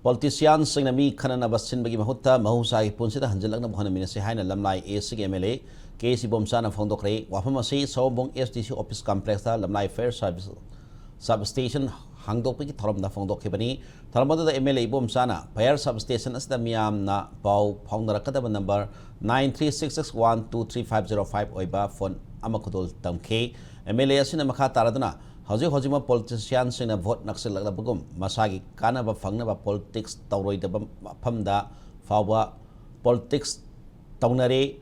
Politicians sing mi kanana basin bagi mahutta mahusai punsita hanjalakna bhana minase haina lamlai ASC MLA case Ibomcha na phongdokre wafamasi Sobong SDC office complex ta lamlai fair service substation hangdokpagi thoramna phongdokhibani tharamada MLA Ibomcha na fair substation asda miyamna pau phongnarakadaba number 9366123505 oiba phone amakudol tamkhe MLA asina makha taraduna Hojima politicians in a vote Naxel Bagum, Masagi, Kanaba Fangnaba politics, Tauroi the Pamda, Fawa, politics, Taunare,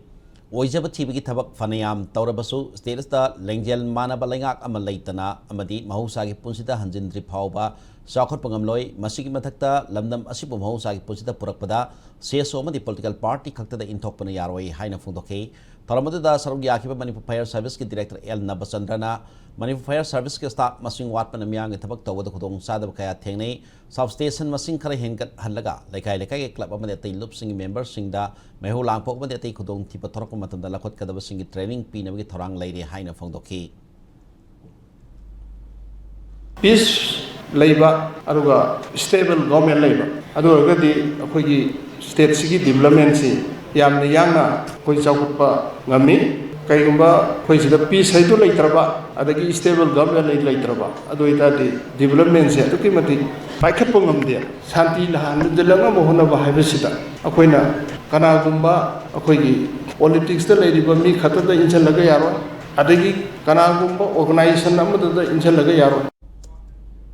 Ojabati Tabak Fanayam, Taurabasu, status the Lengjel Manabalangak Amalaitana, Amadi, Mahusagi Punsita, Hanjin Dripauba, Sakot Pangamloi, Masiki Matakta, Lamdam Asipum Mahusagi Punsita Purakpada, Soma the political party Kakta the Intopana Yaroi, Haina Fundoke, Taramada Sarugiaki Manipur Fire Service Director El Nabasandrana, Manipur Fire Service staff Masing Watman Miang Tabak Tower the Kudong Sadabakaya Tene, substation Masing Karahingat Halaga, like I club of the Lupsing members sing the Mehulang Pokman the Kudong Tipatorkomatan the Lakot Kadabasing training Pina with Torang Lady Haina Fondoki. Peace labor, Aruga, stable government labor. Aduga the state city development. Yam the Yana, Poisakupa, Nami, Kayumba, Poisida peace, I do later, Adaki stable government later, Aduita developments at Ukimati, Pakapungam there, Santi Lahan, the Langa Mohona Havesita, Aquina, Kanagumba, Akogi, politics the lady Bami, Kata the Inchalagayaro, Adagi, Kanagumba, organization number the Inchalagayaro.